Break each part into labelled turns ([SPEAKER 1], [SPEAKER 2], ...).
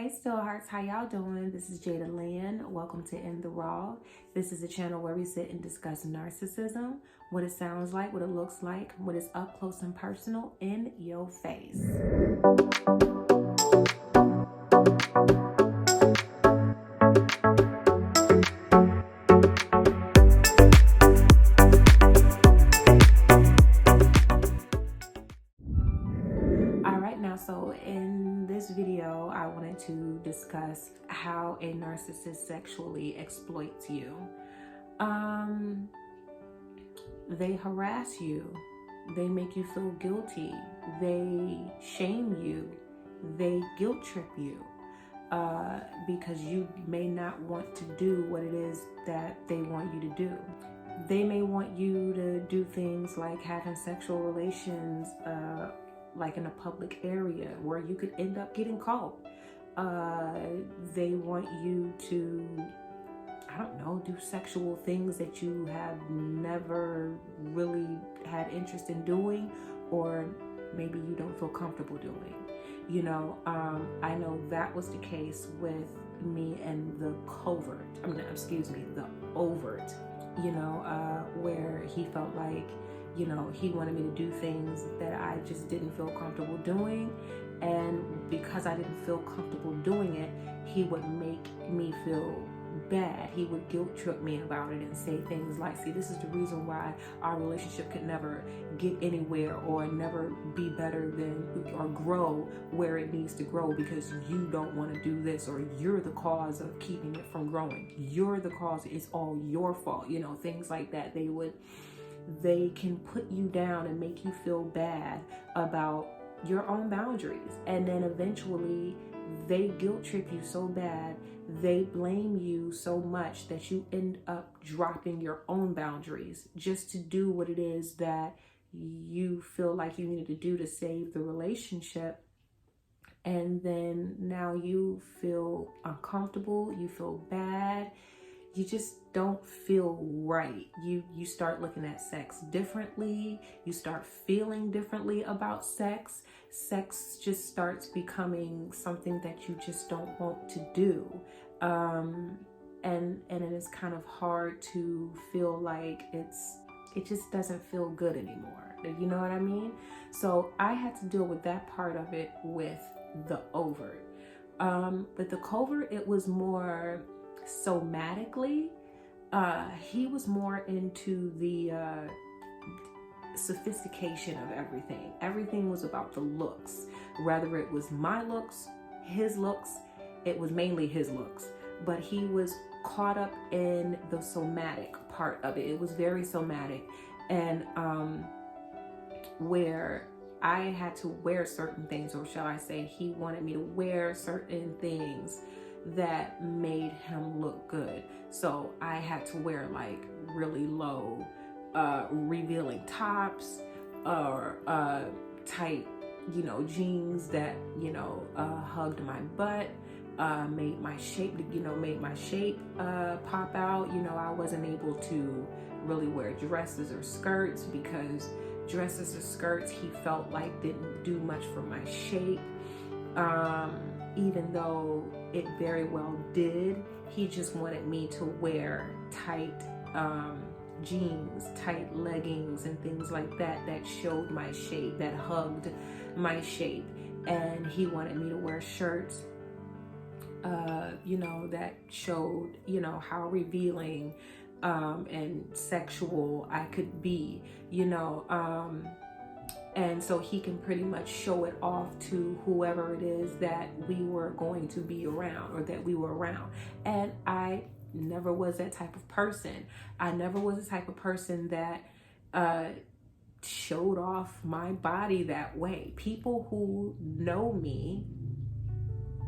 [SPEAKER 1] Hey Stillhearts, how y'all doing? This is Jada Lynn. Welcome to In the Raw. This is a channel where we sit and discuss narcissism, what it sounds like, what it looks like, what is up close and personal in your face. So in this video, I wanted to discuss how a narcissist sexually exploits you. They harass you. They make you feel guilty. They shame you. They guilt trip you because you may not want to do what it is that they want you to do. They may want you to do things like having sexual relations like in a public area where you could end up getting caught. They want you to, I don't know, do sexual things that you have never really had interest in doing, or maybe you don't feel comfortable doing. You know, I know that was the case with me and the covert, the overt, you know, where he felt like, you know, he wanted me to do things that I just didn't feel comfortable doing. And because I didn't feel comfortable doing it, he would make me feel bad. He would guilt trip me about it and say things like, see, this is the reason why our relationship could never get anywhere or never be better than, or grow where it needs to grow, because you don't want to do this, or you're the cause of keeping it from growing. You're the cause. It's all your fault. You know, things like that. They can put you down and make you feel bad about your own boundaries. And then eventually they guilt trip you so bad, they blame you so much that you end up dropping your own boundaries just to do what it is that you feel like you needed to do to save the relationship. And then now you feel uncomfortable, you feel bad, you just don't feel right. You start looking at sex differently. You start feeling differently about sex. Sex just starts becoming something that you just don't want to do. And it is kind of hard to feel like it just doesn't feel good anymore. You know what I mean? So I had to deal with that part of it with the overt. But the covert, it was more somatically. He was more into the sophistication of everything. Everything was about the looks. Whether it was my looks, his looks, it was mainly his looks. But he was caught up in the somatic part of it. It was very somatic. And where I had to wear certain things, or shall I say, he wanted me to wear certain things that made him look good. So I had to wear like really low revealing tops, or tight, you know, jeans that, you know, hugged my butt, made my shape pop out. You know, I wasn't able to really wear dresses or skirts, because dresses or skirts he felt like didn't do much for my shape. Even though it very well did, he just wanted me to wear tight jeans, tight leggings, and things like that that showed my shape, that hugged my shape. And he wanted me to wear shirts, you know, that showed, you know, how revealing and sexual I could be, you know. And so he can pretty much show it off to whoever it is that we were going to be around, or that we were around. And I never was that type of person. I never was the type of person that showed off my body that way. People who know me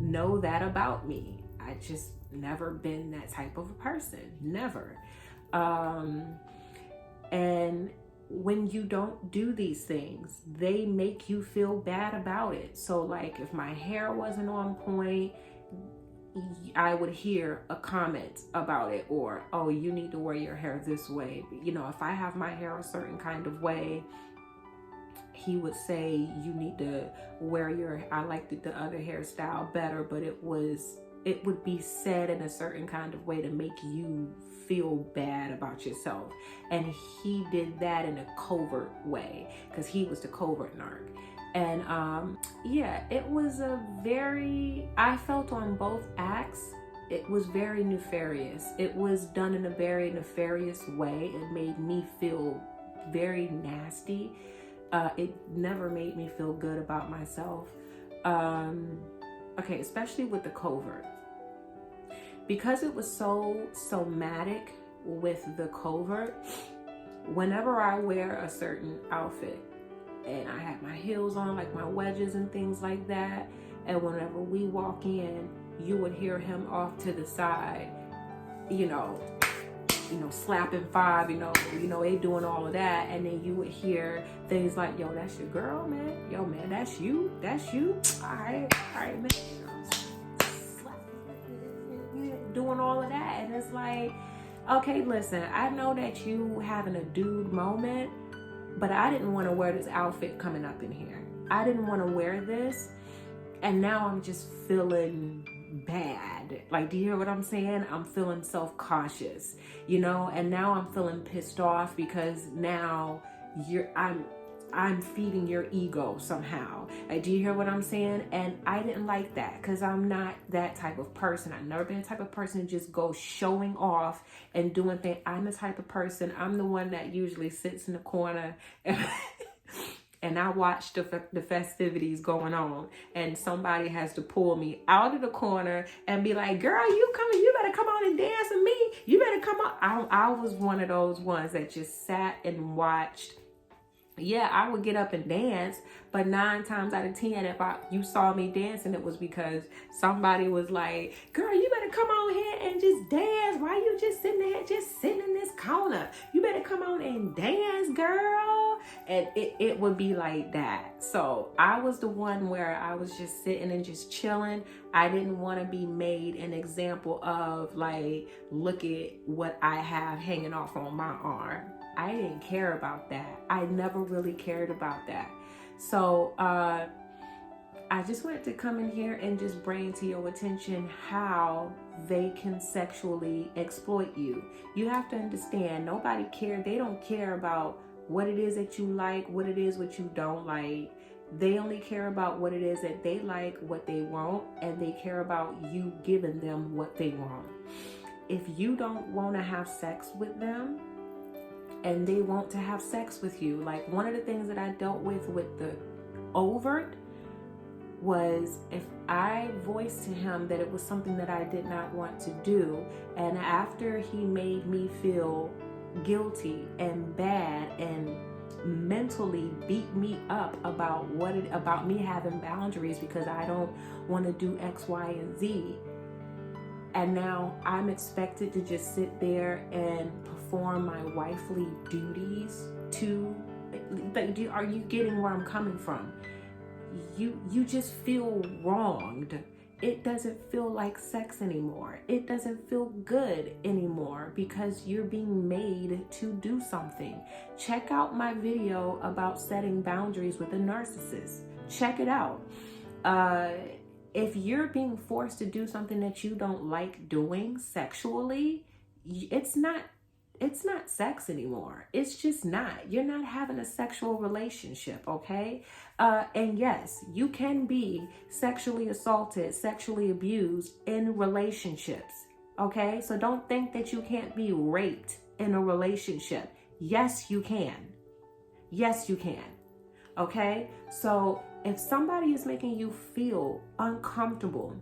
[SPEAKER 1] know that about me. I just never been that type of a person. Never. And when you don't do these things, they make you feel bad about it. So like if my hair wasn't on point, I would hear a comment about it, or, oh, you need to wear your hair this way. You know, if I have my hair a certain kind of way, he would say, you need to wear I liked the other hairstyle better, but it would be said in a certain kind of way to make you feel bad about yourself. And he did that in a covert way, because he was the covert narc. And yeah, it was I felt on both acts, it was very nefarious. It was done in a very nefarious way. It made me feel very nasty. It never made me feel good about myself. Okay, especially with the covert. Because it was so somatic with the covert, whenever I wear a certain outfit and I have my heels on, like my wedges and things like that, and whenever we walk in, you would hear him off to the side, you know, slapping five, they doing all of that. And then you would hear things like, yo, that's your girl, man. Yo, man, that's you. All right, man. Doing all of that. And it's like, okay, listen, I know that you having a dude moment, but I didn't want to wear this outfit coming up in here. I didn't want to wear this. And now I'm just feeling bad. Like, do you hear what I'm saying? I'm feeling self-cautious, and now I'm feeling pissed off because now I'm feeding your ego somehow. Do you hear what I'm saying? And I didn't like that, because I'm not that type of person. I've never been the type of person to just go showing off and doing things. I'm the type of person, I'm the one that usually sits in the corner and I watch the festivities going on, and somebody has to pull me out of the corner and be like, girl, you better come on and dance with me. You better come on. I was one of those ones that just sat and watched. Yeah, I would get up and dance, but 9 times out of 10, if you saw me dancing, it was because somebody was like, girl, you better come on here and just dance. Why you just sitting there, just sitting in this corner? You better come on and dance, girl. And it would be like that. So I was the one where I was just sitting and just chilling. I didn't want to be made an example of, like, look at what I have hanging off on my arm. I didn't care about that. I never really cared about that. So I just wanted to come in here and just bring to your attention how they can sexually exploit you. You have to understand, nobody cares. They don't care about what it is that you like, what it is what you don't like. They only care about what it is that they like, what they want, and they care about you giving them what they want. If you don't want to have sex with them, and they want to have sex with you. Like, one of the things that I dealt with the overt was, if I voiced to him that it was something that I did not want to do, and after he made me feel guilty and bad and mentally beat me up about me having boundaries because I don't want to do X, Y, and Z, and now I'm expected to just sit there and perform my wifely duties are you getting where I'm coming from? You just feel wronged. It doesn't feel like sex anymore. It doesn't feel good anymore because you're being made to do something. Check out my video about setting boundaries with a narcissist. Check it out. If you're being forced to do something that you don't like doing sexually, it's not sex anymore. It's just not. You're not having a sexual relationship, okay? And yes, you can be sexually assaulted, sexually abused in relationships, okay? So don't think that you can't be raped in a relationship. Yes, you can. Yes, you can. Okay? So if somebody is making you feel uncomfortable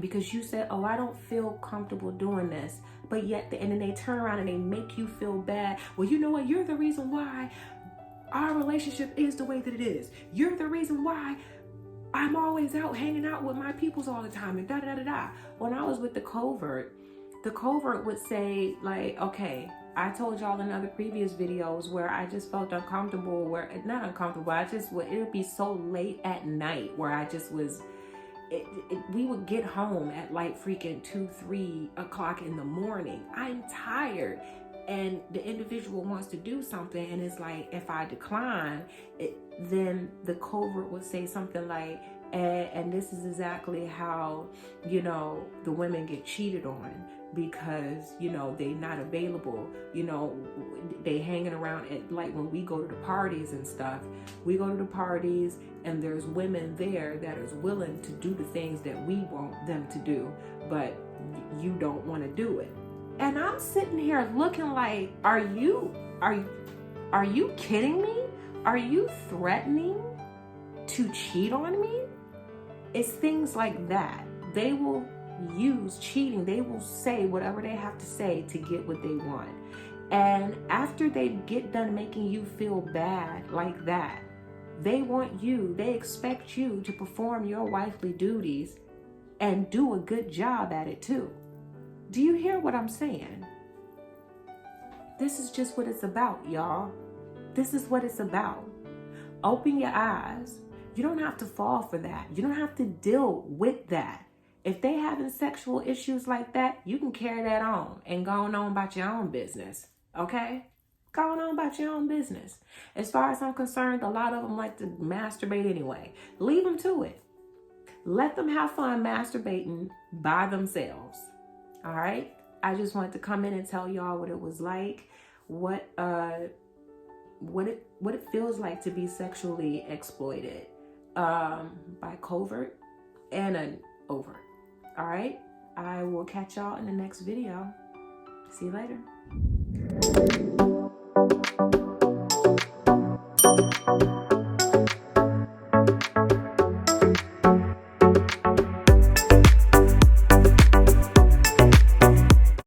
[SPEAKER 1] because you said, oh, I don't feel comfortable doing this, but yet, and then they turn around and they make you feel bad. Well, you know what? You're the reason why our relationship is the way that it is. You're the reason why I'm always out hanging out with my peoples all the time and da-da-da-da-da. When I was with the covert would say, like, okay, I told y'all in other previous videos where I just felt uncomfortable, not uncomfortable, it would be so late at night where I just was, we would get home at like freaking 2-3 o'clock in the morning. I'm tired. and the individual wants to do something, and it's like, if I decline, then the covert would say something like, and this is exactly how, you know, the women get cheated on, because, you know, they not available, you know, they hanging around at, like, when we go to the parties and stuff, we go to the parties and there's women there that is willing to do the things that we want them to do, but you don't want to do it. And I'm sitting here looking like, are you kidding me? Are you threatening to cheat on me? It's things like that. They will use cheating. They will say whatever they have to say to get what they want. And after they get done making you feel bad like that, they expect you to perform your wifely duties and do a good job at it too. Do you hear what I'm saying? This is just what it's about, y'all. This is what it's about. Open your eyes. You don't have to fall for that. You don't have to deal with that. If they having sexual issues like that, you can carry that on and go on about your own business. Okay? Go on about your own business. As far as I'm concerned, a lot of them like to masturbate anyway. Leave them to it. Let them have fun masturbating by themselves. All right? I just wanted to come in and tell y'all what it was like, what it feels like to be sexually exploited by covert and an overt. All right? I will catch y'all in the next video. See you later.